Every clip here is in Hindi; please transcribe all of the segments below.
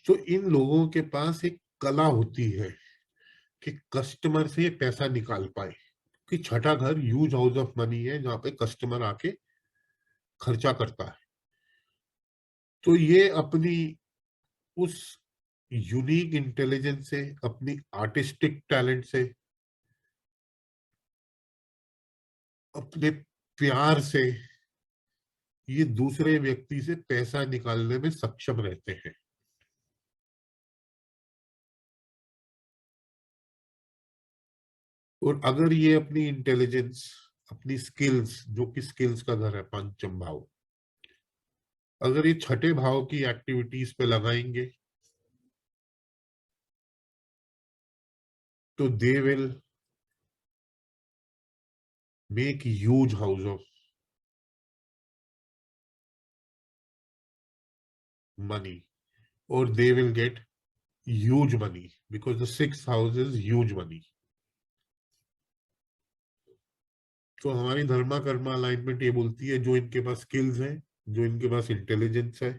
तो इन लोगों के पास एक कला होती है कि कस्टमर से पैसा निकाल पाए, कि छठा घर ह्यूज हाउस ऑफ मनी है जहां पे कस्टमर आके खर्चा करता है। तो ये अपनी उस यूनिक इंटेलिजेंस से, अपनी आर्टिस्टिक टैलेंट से, अपने प्यार से ये दूसरे व्यक्ति से पैसा निकालने में सक्षम रहते हैं। और अगर ये अपनी इंटेलिजेंस, अपनी स्किल्स, जो कि स्किल्स का घर है पंचम भाव, अगर ये छठे भाव की एक्टिविटीज पे लगाएंगे तो they will make huge house of money, और they will get huge money because the sixth house is huge money. तो हमारी धर्मा कर्मा अलाइनमेंट ये बोलती है, जो इनके पास स्किल्स है, जो इनके पास इंटेलिजेंस है,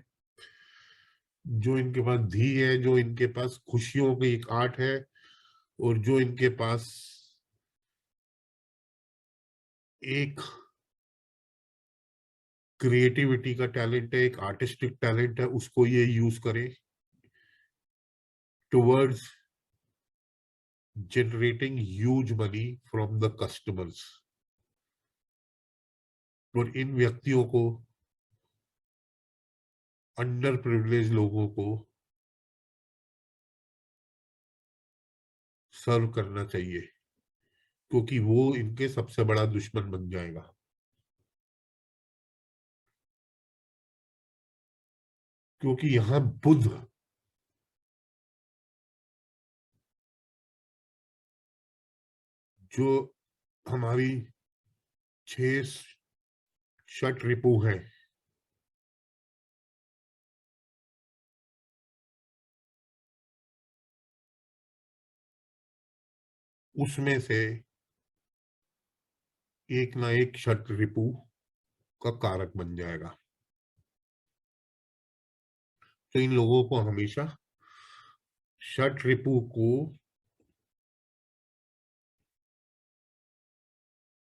जो इनके पास धी है, जो इनके पास खुशियों की एक आर्ट है, और जो इनके पास एक क्रिएटिविटी का टैलेंट है, एक आर्टिस्टिक टैलेंट है, उसको ये यूज करें towards generating huge money from the customers. और इन व्यक्तियों को, अंडर प्रिविलेज लोगों को सर्व करना चाहिए, क्योंकि वो इनके सबसे बड़ा दुश्मन बन जाएगा। क्योंकि यहां बुध जो हमारी 6 षट रिपु है, उसमें से एक ना एक षट रिपु का कारक बन जाएगा। तो इन लोगों को हमेशा षट रिपु को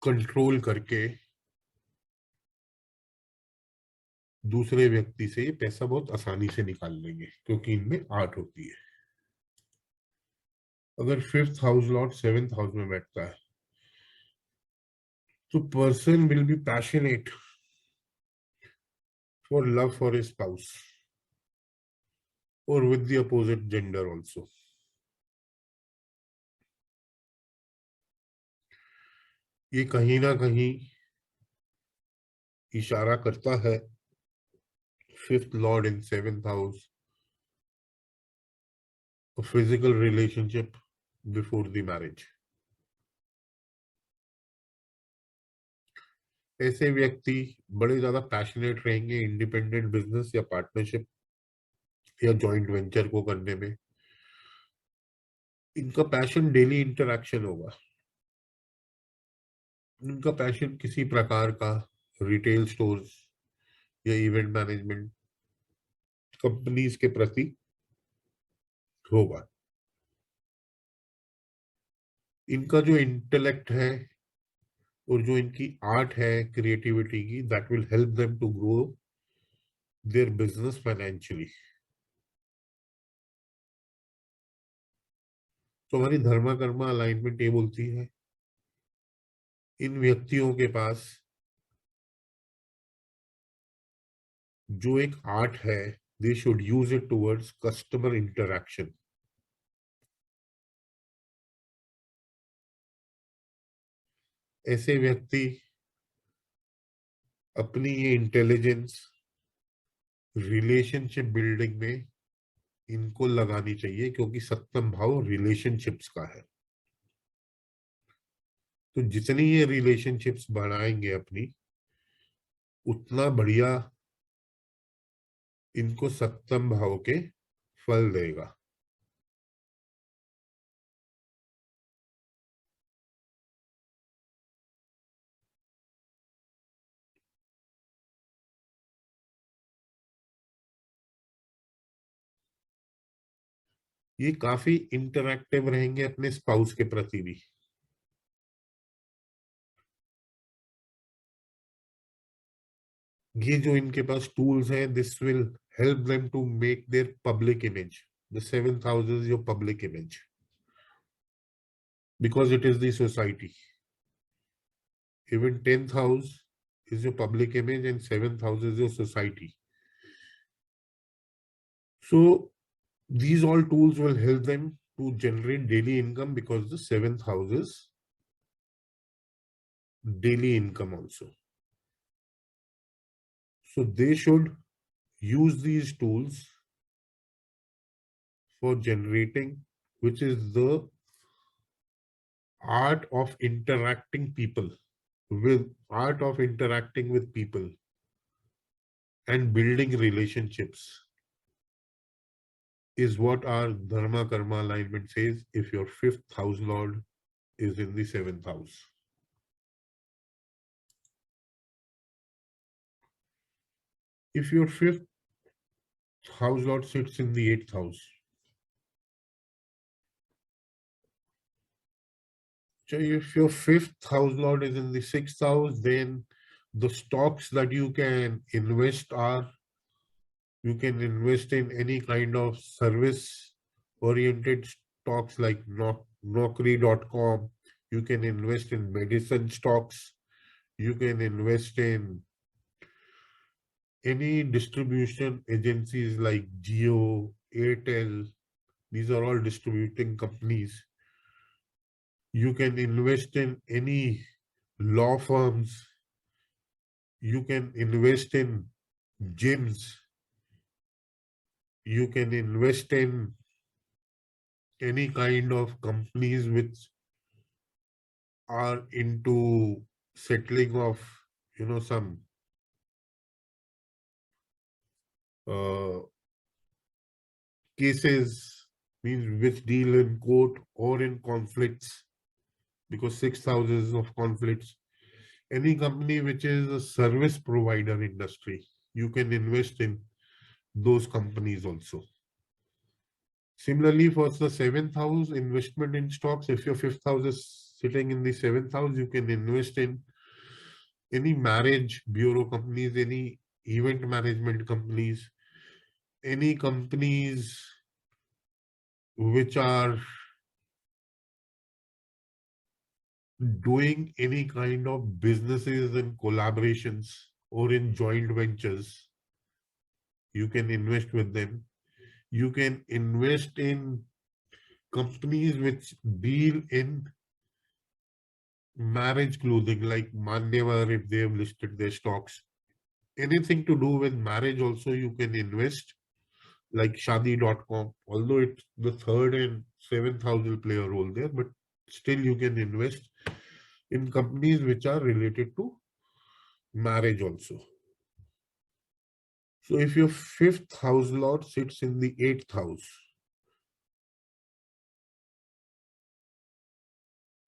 कंट्रोल करके दूसरे व्यक्ति से ये पैसा बहुत आसानी से निकाल लेंगे, क्योंकि इनमें आर्ट होती है। अगर fifth house lord seventh house में बैठता है तो person will be passionate for love for his spouse और with the opposite gender also. ये कहीं ना कहीं इशारा करता है fifth lord in seventh house, physical relationship before the marriage. ऐसे व्यक्ति बड़े ज्यादा पैशनेट रहेंगे इंडिपेंडेंट बिजनेस या पार्टनरशिप या जॉइंट वेंचर को करने में। इनका पैशन डेली इंटरैक्शन होगा, इनका पैशन किसी प्रकार का रिटेल स्टोर्स या इवेंट मैनेजमेंट कंपनीज के प्रति होगा। इनका जो इंटेलेक्ट है और जो इनकी आर्ट है क्रिएटिविटी की, that will help them to grow their business financially. तो हमारी धर्मा कर्मा अलाइनमेंट ये बोलती है, इन व्यक्तियों के पास जो एक आर्ट है, they should use it towards customer interaction. ऐसे व्यक्ति अपनी ये इंटेलिजेंस रिलेशनशिप बिल्डिंग में इनको लगानी चाहिए, क्योंकि सप्तम भाव रिलेशनशिप्स का है। तो जितनी ये रिलेशनशिप्स बढ़ाएंगे अपनी, उतना बढ़िया इनको सप्तम भाव के फल देगा। ये काफी इंटरैक्टिव रहेंगे अपने स्पाउस के प्रति भी। ये जो इनके पास टूल्स हैं, this will help them to make their public image. The 7th house is your public image because it is the society. Even 10th house is your public image and 7th house is your society. So these all tools will help them to generate daily income because the 7th house is daily income also. So they should use these tools for generating, which is the art of interacting with people and building relationships is what our Dharma Karma alignment says if your 5th house lord is in the 7th house. If your 5th house lord sits in the 8th house, so if your 5th house lord is in the 6th house, then the stocks that you can invest are, you can invest in any kind of service oriented stocks like Naukri.com. You can invest in medicine stocks. You can invest in any distribution agencies like Jio, Airtel. These are all distributing companies. You can invest in any law firms. You can invest in gyms. You can invest in any kind of companies which are into settling of, some uh, cases, means which deal in court or in conflicts, because 6th house is of conflicts. Any company which is a service provider industry, you can invest in those companies also. Similarly, for the 7th house, investment in stocks, if your 5th house is sitting in the 7th house, you can invest in any marriage bureau companies, any event management companies, any companies which are doing any kind of businesses and collaborations or in joint ventures. You can invest with them. You can invest in companies which deal in marriage clothing like Manyavar if they have listed their stocks. Anything to do with marriage also you can invest, like Shadi.com. Although it's the 3rd and 7th house will play a role there, but still you can invest in companies which are related to marriage also. So if your 5th house lord sits in the 8th house,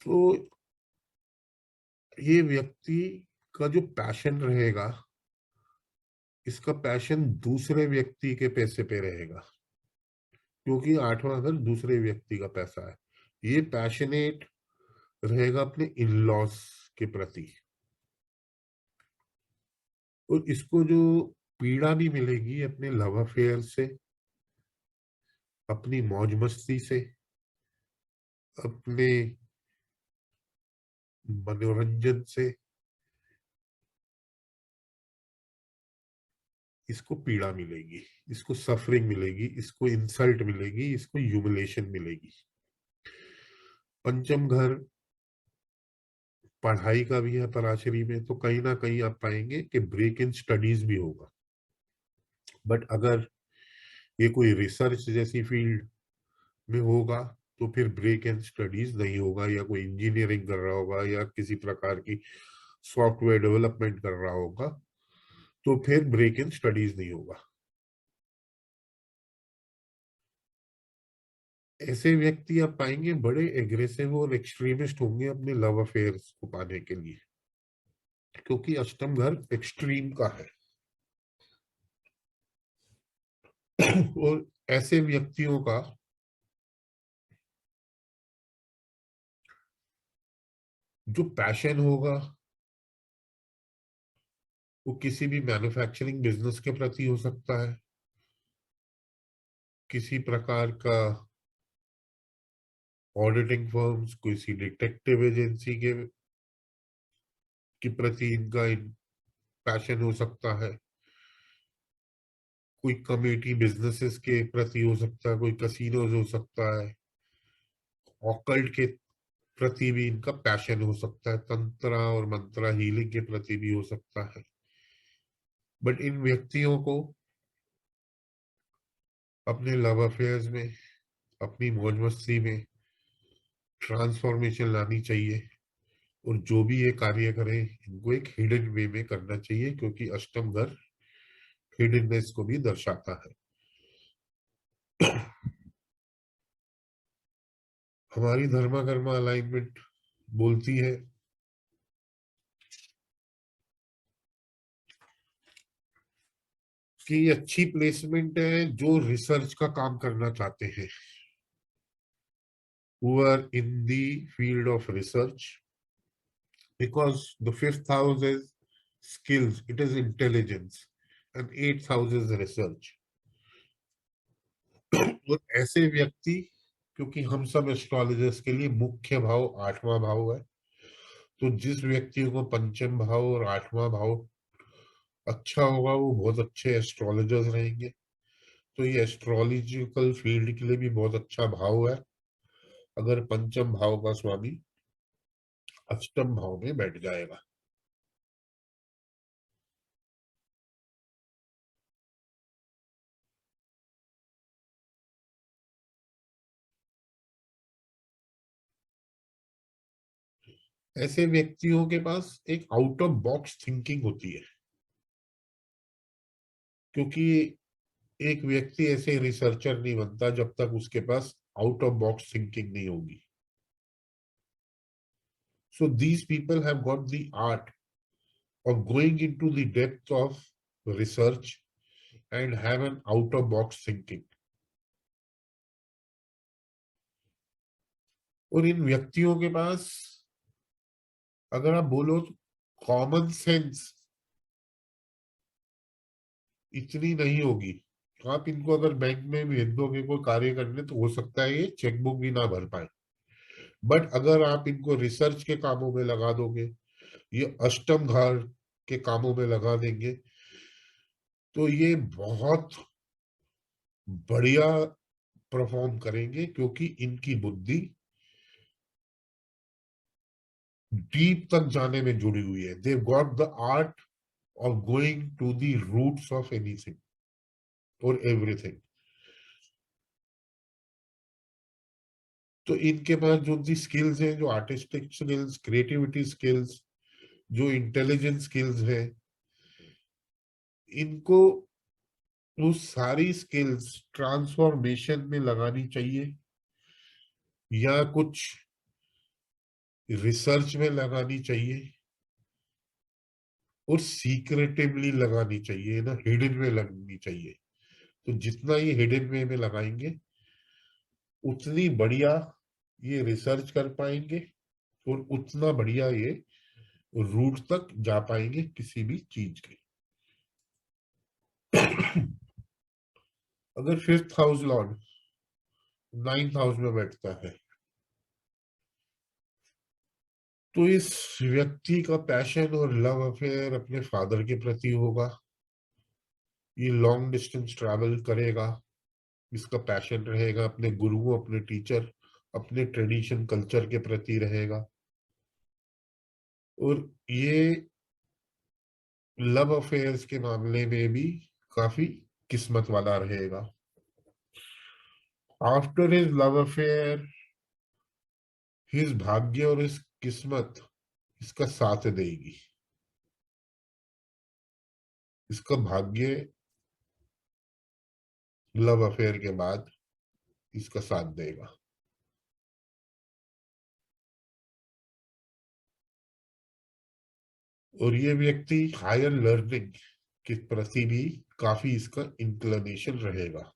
तो ये व्यक्ति का जो पैशन रहेगा, इसका पैशन दूसरे व्यक्ति के पैसे पे रहेगा, क्योंकि 8वां घर दूसरे व्यक्ति का पैसा है। ये पैशनेट रहेगा अपने इन-लॉज के प्रति, और इसको जो पीड़ा नहीं मिलेगी अपने लव अफेयर से, अपनी मौज मस्ती से, अपने मनोरंजन से, इसको पीड़ा मिलेगी, इसको सफरिंग मिलेगी, इसको इंसल्ट मिलेगी, इसको ह्यूमिलेशन मिलेगी। पंचम घर पढ़ाई का भी है पराशरी में, तो कहीं ना कहीं आप पाएंगे कि ब्रेक इन स्टडीज भी होगा। बट अगर ये कोई रिसर्च जैसी फील्ड में होगा तो फिर ब्रेक इन स्टडीज नहीं होगा, या कोई इंजीनियरिंग कर रहा होगा या किसी प्रकार की सॉफ्टवेयर डेवलपमेंट कर रहा होगा, तो फिर ब्रेक इन स्टडीज नहीं होगा। ऐसे व्यक्ति आप पाएंगे बड़े एग्रेसिव और एक्सट्रीमिस्ट होंगे अपने लव अफेयर्स को पाने के लिए, क्योंकि अष्टम घर एक्सट्रीम का है। और ऐसे व्यक्तियों का जो पैशन होगा वो किसी भी मैन्युफैक्चरिंग बिजनेस के प्रति हो सकता है, किसी प्रकार का ऑडिटिंग फर्म्स, किसी डिटेक्टिव एजेंसी के प्रति इनका पैशन हो सकता है, कोई कमेटी बिजनेसेस के प्रति हो सकता है, कोई कसिनोज हो सकता है, ऑकल्ट के प्रति भी इनका पैशन हो सकता है, तंत्रा और मंत्रा हीलिंग के प्रति भी हो सकता है। बट इन व्यक्तियों को अपने लव अफेयर्स में, अपनी मौज मस्ती में ट्रांसफॉर्मेशन लानी चाहिए, और जो भी ये कार्य करें इनको एक हिडन वे में करना चाहिए, क्योंकि अष्टम घर हिडननेस को भी दर्शाता है। हमारी धर्मा कर्मा अलाइनमेंट बोलती है कि ये अच्छी प्लेसमेंट है जो रिसर्च का काम करना चाहते हैं, who are in the field of research, because the fifth house is skills, it is intelligence, and eighth house is research. और ऐसे व्यक्ति, क्योंकि हम सब एस्ट्रोलॉजर्स के लिए मुख्य भाव आठवां भाव है, तो जिस व्यक्ति को पंचम भाव और आठवां भाव अच्छा होगा वो बहुत अच्छे एस्ट्रोलॉजर्स रहेंगे। तो ये एस्ट्रोलॉजिकल फील्ड के लिए भी बहुत अच्छा भाव है अगर पंचम भाव का स्वामी अष्टम भाव में बैठ जाएगा। ऐसे व्यक्तियों के पास एक आउट ऑफ बॉक्स थिंकिंग होती है, क्योंकि एक व्यक्ति ऐसे रिसर्चर नहीं बनता जब तक उसके pass out of box thinking नहीं होगी। So these people have got the art of going into the depth of research and have an out of box thinking. और इन व्यक्तियों के पास अगर आप बोलो तो कॉमन सेंस इतनी नहीं होगी। आप इनको अगर बैंक में भेज दोगे कोई कार्य करने तो हो सकता है ये चेकबुक भी ना भर पाए, बट अगर आप इनको रिसर्च के कामों में लगा दोगे, ये अष्टम घर के कामों में लगा देंगे, तो ये बहुत बढ़िया परफॉर्म करेंगे, क्योंकि इनकी बुद्धि डीप तक जाने में जुड़ी हुई है। They got the art of going to the roots of anything और एवरीथिंग। तो इनके पास जो दी स्किल्स हैं, जो आर्टिस्टिक स्किल्स, क्रिएटिविटी स्किल्स, जो इंटेलिजेंस स्किल्स है, इनको वो सारी स्किल्स ट्रांसफॉर्मेशन में लगानी चाहिए या कुछ रिसर्च में लगानी चाहिए, और सीक्रेटिवली लगानी चाहिए ना, हिडन में लगनी चाहिए। तो जितना ये हिडन वे में लगाएंगे उतनी बढ़िया ये रिसर्च कर पाएंगे और उतना बढ़िया ये रूट तक जा पाएंगे किसी भी चीज के। अगर fifth house Lord ninth house में बैठता है तो इस व्यक्ति का पैशन और लव अफेयर अपने फादर के प्रति होगा। ये लॉन्ग डिस्टेंस ट्रैवल करेगा, इसका पैशन रहेगा अपने गुरुओं, अपने टीचर, अपने ट्रेडिशन कल्चर के प्रति रहेगा, और ये लव अफेयर्स के मामले में भी काफी किस्मत वाला रहेगा। After his love affair his भाग्य और इस किस्मत इसका साथ देगी। इसका भाग्य लव अफेयर के बाद इसका साथ देगा। और ये व्यक्ति हायर लर्निंग के प्रति भी काफी इसका इंक्लिनेशन रहेगा।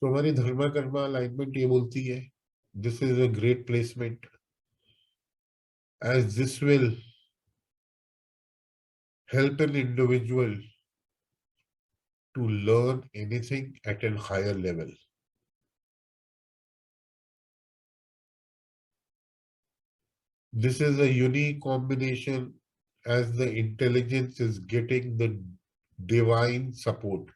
तो हमारी धर्मा कर्मा अलाइनमेंट ये बोलती है This is a great placement, as this will help an individual to learn anything at a higher level. This is a unique combination, as the intelligence is getting the divine support.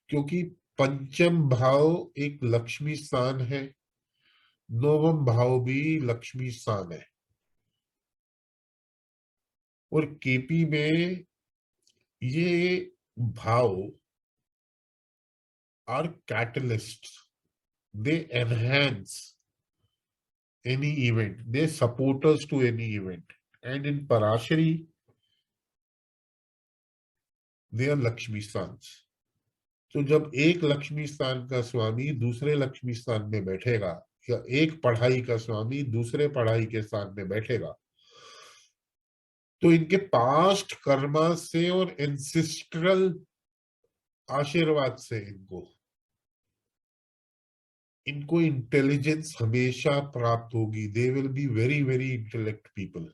क्योंकि पंचम भाव एक लक्ष्मी स्थान है, नवम भाव भी लक्ष्मी स्थान है, और केपी में ये भाव are catalyst, they enhance any event, they support us to any event, and in Parashari they are Lakshmi Stans. तो जब एक लक्ष्मी स्थान का स्वामी दूसरे लक्ष्मी स्थान में बैठेगा, या एक पढ़ाई का स्वामी दूसरे पढ़ाई के स्थान में बैठेगा, तो इनके पास्ट कर्मा से और एंसेस्ट्रल आशीर्वाद से इनको इंटेलिजेंस हमेशा प्राप्त होगी. They will be very very intellect people.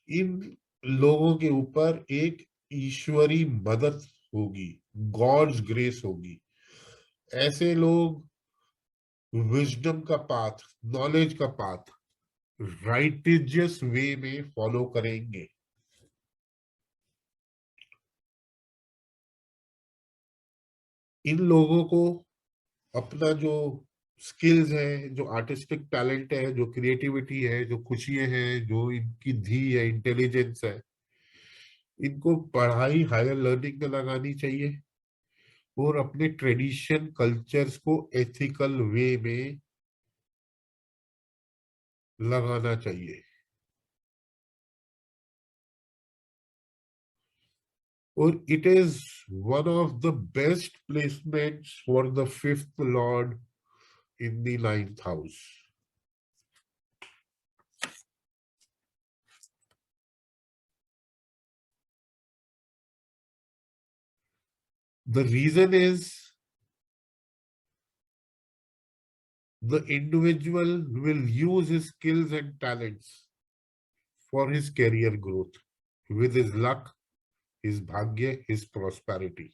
इन लोगों के ऊपर एक ईश्वरी मदद होगी, गॉड्स ग्रेस होगी. ऐसे लोग विजडम का पाथ, नॉलेज का पाथ राइटिजियस वे में फॉलो करेंगे. इन लोगों को अपना जो स्किल्स है, जो आर्टिस्टिक टैलेंट है, जो क्रिएटिविटी है, जो खुशियां हैं, जो इनकी धी है, इंटेलिजेंस है, इनको पढ़ाई हायर लर्निंग में लगानी चाहिए और अपने ट्रेडिशन कल्चर्स को एथिकल वे में लगाना चाहिए. और it is one of the best placements for the fifth Lord in the ninth house. The reason is the individual will use his skills and talents for his career growth, with his luck, his bhagya, his prosperity.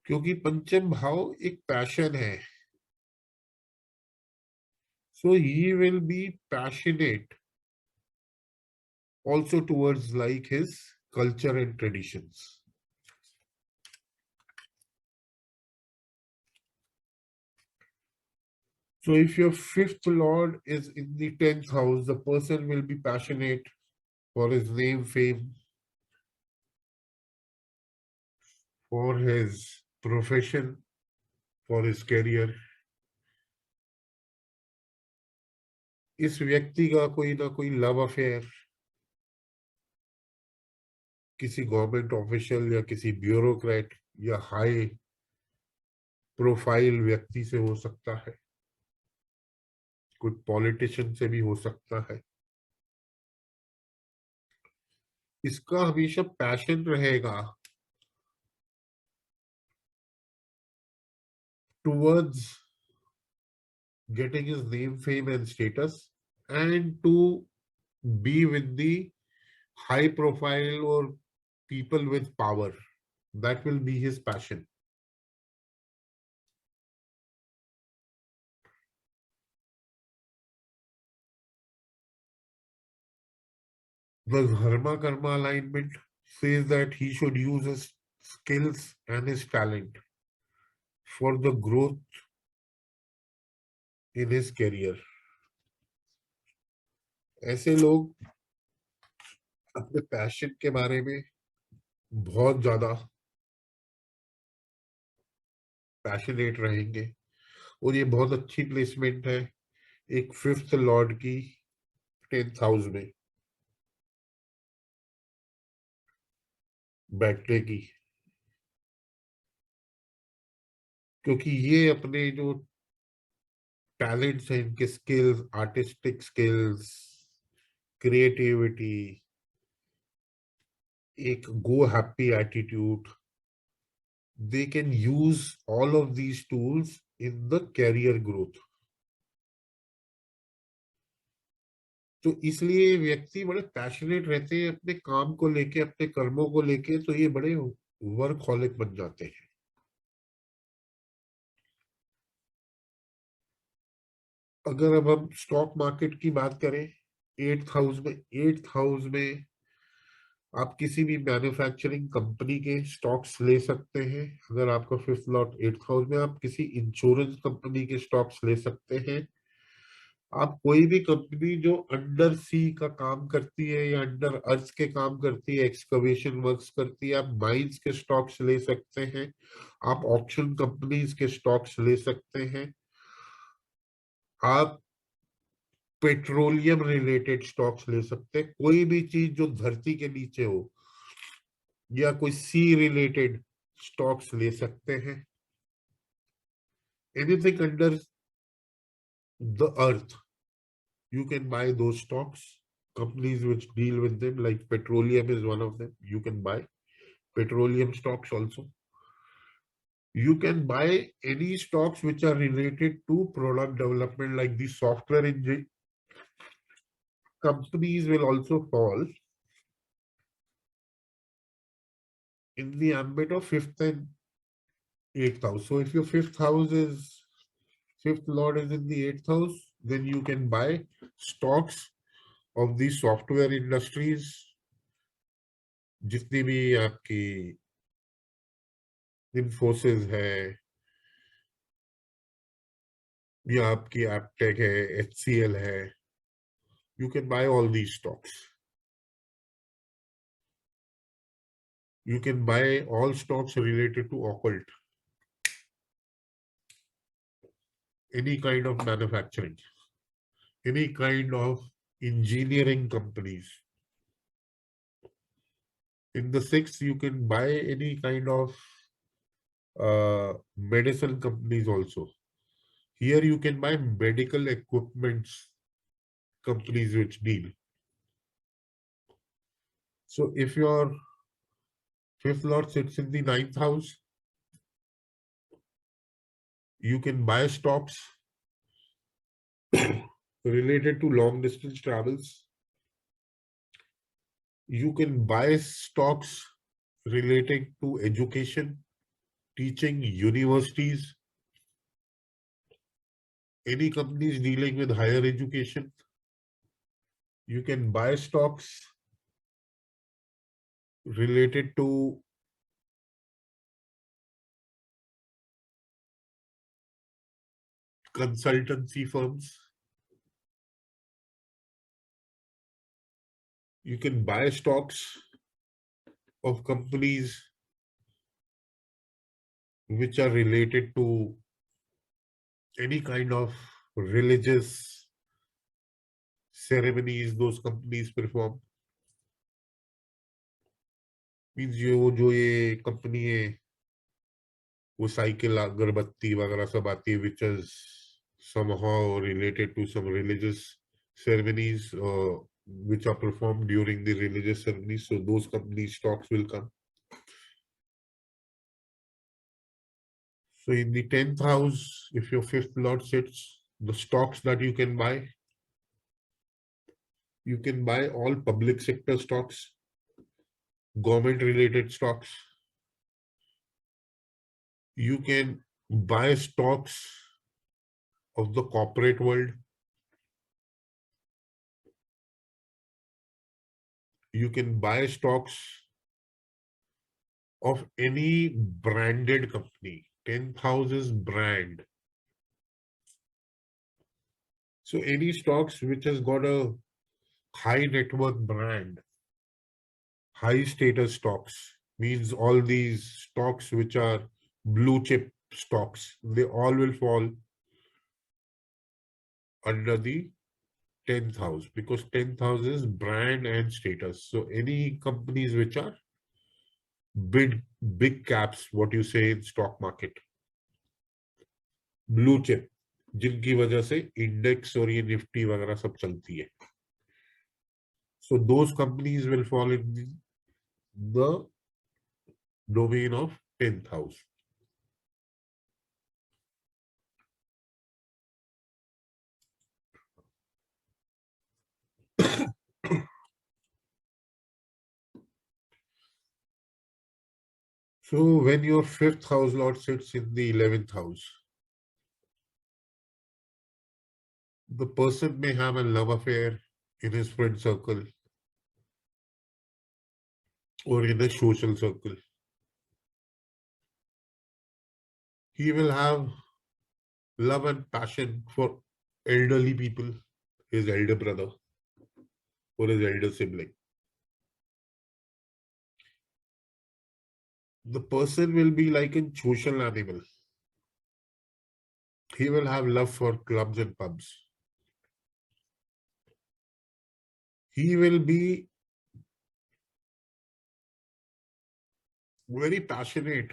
क्योंकि पंचम भाव एक पैशन है, so he will be passionate also towards like his culture and traditions. So if your fifth lord is in the 10th house, the person will be passionate for his name, fame, for his profession, for his career. इस व्यक्ति का कोई ना कोई लव अफेयर किसी गवर्नमेंट ऑफिशियल या किसी ब्यूरोक्रेट या हाई प्रोफाइल व्यक्ति से हो सकता है, कोई पॉलिटिशियन से भी हो सकता है. इसका हमेशा पैशन रहेगा towards getting his name, fame and status, and to be with the high profile or people with power. That will be his passion. The Dharma Karma alignment says that he should use his skills and his talent for the growth in his career. ऐसे लोग अपने पैशन के बारे में बहुत ज्यादा पैशनेट रहेंगे, और ये बहुत अच्छी प्लेसमेंट है एक फिफ्थ लॉर्ड की 10th हाउस में बैठने की. क्योंकि ये अपने जो टैलेंट्स हैं, इनके स्किल्स, आर्टिस्टिक स्किल्स, क्रिएटिविटी, एक गो happy attitude, they can use all of these tools in the career growth. तो इसलिए व्यक्ति बड़े पैशनेट रहते हैं अपने काम को लेके, अपने कर्मों को लेके, तो ये बड़े वर्कहॉलिक बन जाते हैं। अगर अब हम स्टॉक मार्केट की बात करें, 8th हाउस में आप किसी भी मैन्युफैक्चरिंग कंपनी के स्टॉक्स ले सकते हैं। अगर आपका 5th लॉट 8th हाउस में, आप किसी इंश्योरेंस कंपनी के स्टॉक्स ले सकते हैं। आप कोई भी कंपनी जो अंडर सी का काम करती है या अंडर अर्थ के काम करती है, एक्सकवेशन वर्क्स करती है, आप माइंस के स्टॉक्स ले सकते हैं। आप ऑक्शन कंपनीज के स्टॉक्स ले सकते हैं। आप पेट्रोलियम रिलेटेड स्टॉक्स ले सकते हैं। कोई भी चीज जो धरती के नीचे हो या कोई सी रिलेटेड स्टॉक्स ले सकते हैं। Anything under the earth, you can buy those stocks. Companies which deal with them, like petroleum is one of them. You can buy petroleum stocks also. You can buy any stocks which are related to product development, like the software engine companies will also fall in the ambit of 5th and 8th house. So if your fifth lord is in the 8th house, then you can buy stocks of the software industries, जितनी भी आपकी इन्फोसिस है या आपकी एपटेक है, HCL है, you can buy all these stocks. You can buy all stocks related to occult, any kind of manufacturing, any kind of engineering companies. In the 6th, you can buy any kind of medicine companies also. Here you can buy medical equipments companies which deal. So if your 5th lord sits in the 9th house, you can buy stocks related to long distance travels. You can buy stocks relating to education, teaching, universities, any companies dealing with higher education. You can buy stocks related to consultancy firms. You can buy stocks of companies which are related to any kind of religious ceremonies those companies perform. Means ये कंपनी है, वो साइकिल, अगरबत्ती वगैरह सब आती है, which is somehow related to some religious ceremonies which are performed during the religious ceremonies. So those company stocks will come. So in the 10th house, if your 5th lord sits, the stocks that you can buy all public sector stocks, government related stocks. You can buy stocks of the corporate world. You can buy stocks of any branded company. 10th house is brand. So any stocks which has got a high net worth brand, high status stocks, means all these stocks which are blue chip stocks, they all will fall under the 10th house, because 10th house is brand and status. So any companies which are big caps, what you say in stock market, blue chip, जिनकी वजह से इंडेक्स और ये निफ्टी वगैरह सब चलती है. So those companies will fall in the domain of 10th house. So when your fifth house lord sits in the 11th house, the person may have a love affair in his friend circle or in a social circle. He will have love and passion for elderly people, his elder brother or his elder sibling. The person will be like a social animal. He will have love for clubs and pubs. He will be very passionate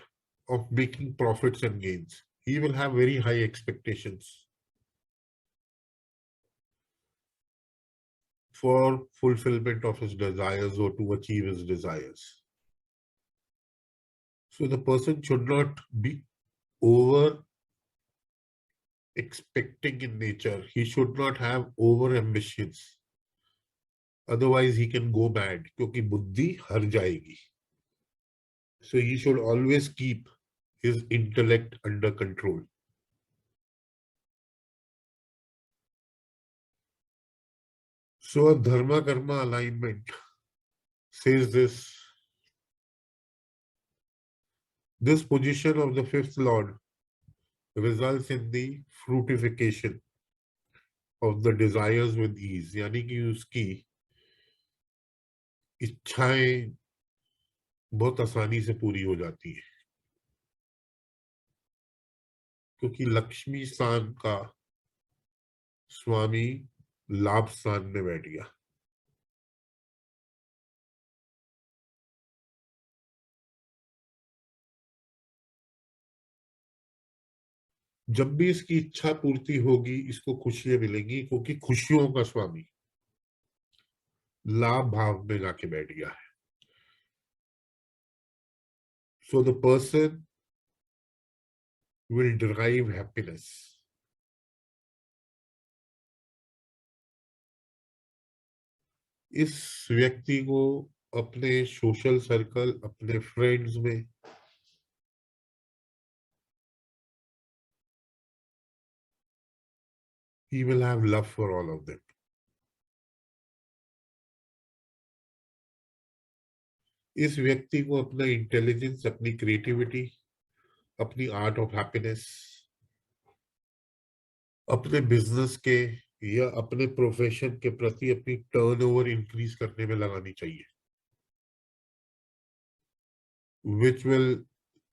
of making profits and gains. He will have very high expectations for fulfillment of his desires or to achieve his desires. So the person should not be over expecting in nature. He should not have over ambitions. Otherwise he can go mad क्योंकि बुद्धि हर जाएगी. So he should always keep his intellect under control. So a dharma karma alignment says this position of the fifth lord results in the fruitification of the desires with ease. यानी कि उसकी इच्छाएं बहुत आसानी से पूरी हो जाती है क्योंकि लक्ष्मी स्थान का स्वामी लाभ स्थान में बैठ गया. जब भी इसकी इच्छा पूर्ति होगी इसको खुशियां मिलेंगी क्योंकि खुशियों का स्वामी लाभ भाव में जाके बैठ गया है. So the person will derive happiness. इस व्यक्ति को अपने सोशल सर्कल, अपने फ्रेंड्स में he will have love for all of them. इस व्यक्ति को अपना इंटेलिजेंस, अपनी क्रिएटिविटी, अपनी आर्ट ऑफ हैप्पीनेस, अपने बिजनेस के या अपने प्रोफेशन के प्रति अपनी टर्नओवर इंक्रीज करने में लगानी चाहिए, which will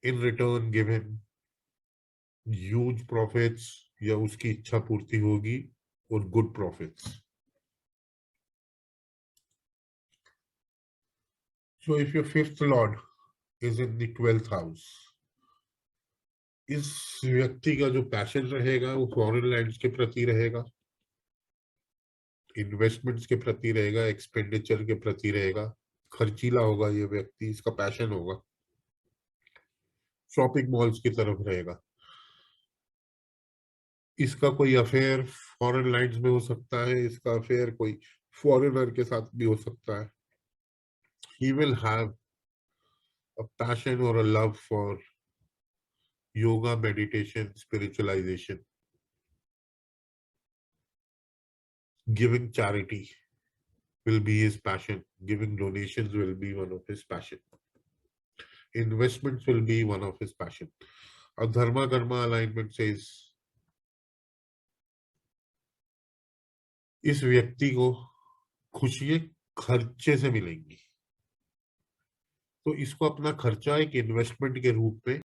in return give him huge profits या उसकी इच्छा पूर्ति होगी और good profits. So if your fifth lord is in the 12th house, इस व्यक्ति का जो पैशन रहेगा वो फॉरेन लैंड्स के प्रति रहेगा, इन्वेस्टमेंट्स के प्रति रहेगा, एक्सपेंडिचर के प्रति रहेगा, खर्चीला होगा ये व्यक्ति, इसका पैशन होगा, शॉपिंग मॉल्स की तरफ रहेगा. इसका कोई अफेयर फॉरेन लैंड्स में हो सकता है, इसका अफेयर कोई फॉरेनर के साथ भी हो सकता है. He will have a passion or a love for yoga, meditation, spiritualization. Giving charity will be his passion. Giving donations will be one of his passion. Investments will be one of his passion. A dharma karma alignment says इस व्यक्ति को खुशियां खर्चे से मिलेंगी, तो इसको अपना खर्चा एक इन्वेस्टमेंट के रूप में